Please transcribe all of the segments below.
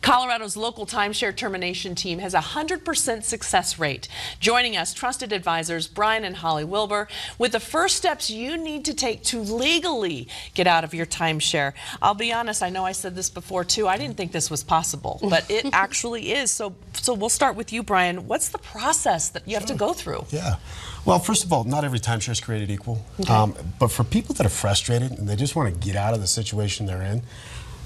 Colorado's local timeshare termination team has a 100% success rate. Joining us, trusted advisors Brian and Holly Wilbur with the first steps you need to take to legally get out of your timeshare. I'll be honest, I know I said this before too. I didn't think this was possible, but it actually is. So we'll start with you, Brian. What's the process that you have to go through? Yeah. Well, first of all, not every timeshare is created equal. Okay. But for people that are frustrated and they just want to get out of the situation they're in,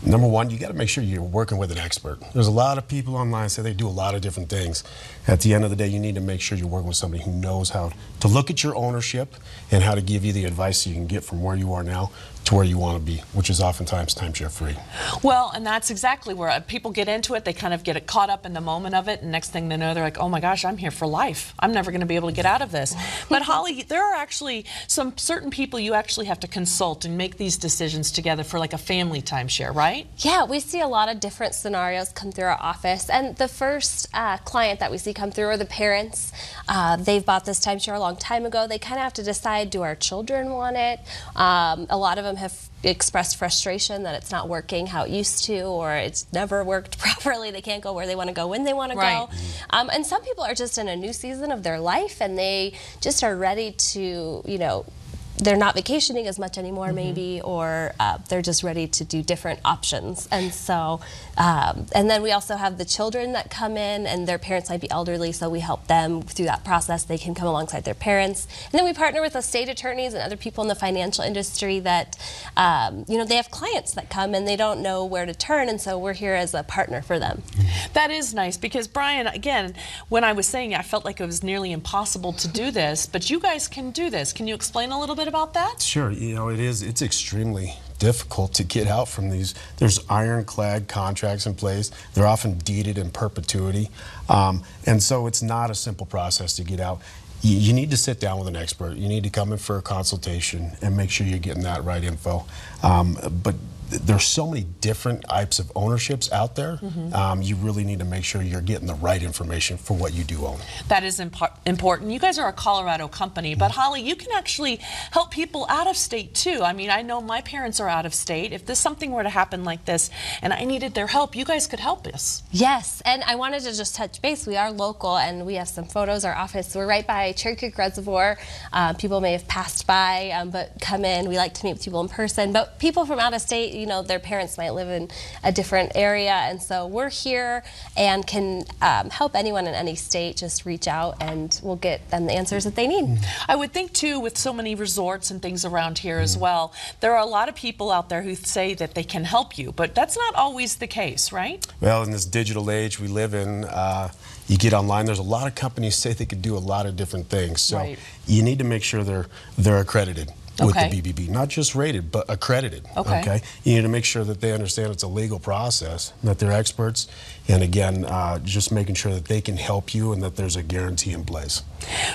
number one, you got to make sure you're working with an expert. There's a lot of people online say they do a lot of different things. At the end of the day, you need to make sure you're working with somebody who knows how to look at your ownership and how to give you the advice so you can get from where you are now to where you want to be, which is oftentimes timeshare free. Well, and that's exactly where people get into it. They kind of get caught up in the moment of it, and next thing they know, they're like, oh my gosh, I'm here for life. I'm never going to be able to get out of this. But Holly, there are actually some certain people you actually have to consult and make these decisions together for like a family timeshare, right? Yeah, we see a lot of different scenarios come through our office, and the first client that we see come through are the parents. They've bought this timeshare a long time ago. They kind of have to decide, do our children want it? A lot of them have expressed frustration that it's not working how it used to, or it's never worked properly. They can't go where they want to go when they want to go. And some people are just in a new season of their life, and they just are ready to, you know, they're not vacationing as much anymore, maybe, or they're just ready to do different options. And so, and then we also have the children that come in, and their parents might be elderly, so we help them through that process. They can come alongside their parents. And then we partner with estate attorneys and other people in the financial industry that, you know, they have clients that come and they don't know where to turn, and so we're here as a partner for them. That is nice, because Brian, again, when I was saying I felt like it was nearly impossible to do this, but you guys can do this. Can you explain a little bit about that? Sure. You know, it's extremely difficult to get out from these. There's ironclad contracts in place. They're often deeded in perpetuity. And so it's not a simple process to get out. You need to sit down with an expert. You need to come in for a consultation and make sure you're getting that right info. But there's so many different types of ownerships out there. You really need to make sure you're getting the right information for what you do own. That is important. You guys are a Colorado company, but Holly, you can actually help people out of state too. I mean, I know my parents are out of state. If something were to happen like this and I needed their help, you guys could help us. Yes, and I wanted to just touch base. We are local, and we have some photos. Our office, we're right by Cherry Creek Reservoir. People may have passed by, but come in. We like to meet with people in person, but people from out of state, you know, their parents might live in a different area, and so we're here and can help anyone in any state. Just reach out and we'll get them the answers that they need. I would think too, with so many resorts and things around here as well, there are a lot of people out there who say that they can help you, but that's not always the case, right? Well, in this digital age we live in, you get online, there's a lot of companies say they could do a lot of different things, so you need to make sure they're accredited with the BBB, not just rated, but accredited. Okay. You need to make sure that they understand it's a legal process, that they're experts, and again, just making sure that they can help you and that there's a guarantee in place.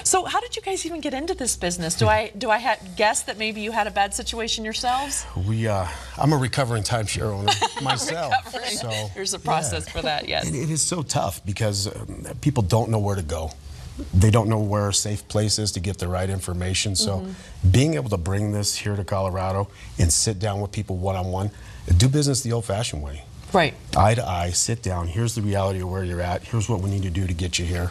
So, how did you guys even get into this business? Do I guess that maybe you had a bad situation yourselves? I'm a recovering timeshare owner myself. So there's a process for that. Yes. It is so tough because people don't know where to go. They don't know where a safe place is to get the right information. So being able to bring this here to Colorado and sit down with people one-on-one, do business the old-fashioned way. Right. Eye to eye, sit down, here's the reality of where you're at, here's what we need to do to get you here,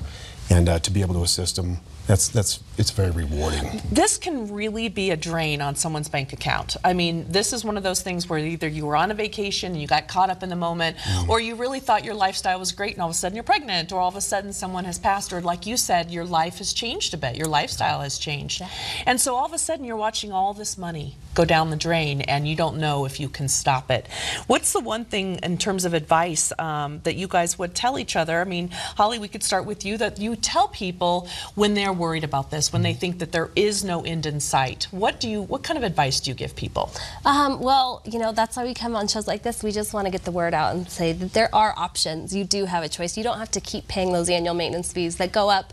and to be able to assist them. It's very rewarding. This can really be a drain on someone's bank account. I mean, this is one of those things where either you were on a vacation and you got caught up in the moment, or you really thought your lifestyle was great and all of a sudden you're pregnant, or all of a sudden someone has passed, or like you said, your life has changed a bit, your lifestyle has changed. And so all of a sudden you're watching all this money go down the drain and you don't know if you can stop it. What's the one thing in terms of advice that you guys would tell each other? I mean, Holly, we could start with you, that you tell people when they're worried about this, when they think that there is no end in sight. What kind of advice do you give people? Well, you know, that's why we come on shows like this. We just want to get the word out and say that there are options. You do have a choice. You don't have to keep paying those annual maintenance fees that go up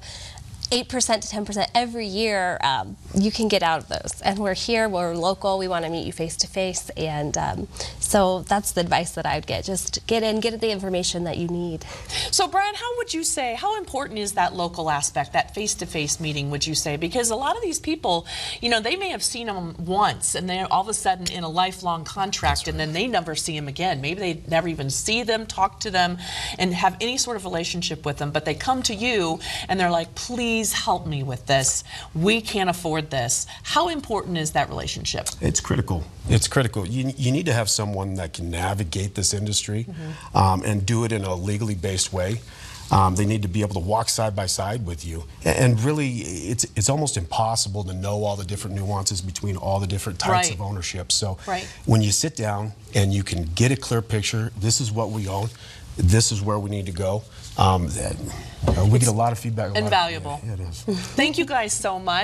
8% to 10% every year, you can get out of those. And we're here, we're local, we want to meet you face to face, and so that's the advice that I would get. Just get in, get the information that you need. So Brian, how would you say, how important is that local aspect, that face-to-face meeting, would you say? Because a lot of these people, you know, they may have seen them once and they're all of a sudden in a lifelong contract, and then they never see them again. Maybe they never even see them, talk to them, and have any sort of relationship with them, but they come to you and they're like, please help me with this. We can't afford this. How important is that relationship? It's critical. It's critical. You need to have someone that can navigate this industry and do it in a legally based way. They need to be able to walk side by side with you. And really, it's almost impossible to know all the different nuances between all the different types of ownership. So when you sit down and you can get a clear picture, this is what we own, this is where we need to go, we get a lot of feedback. Invaluable. Yeah, it is. Thank you guys so much.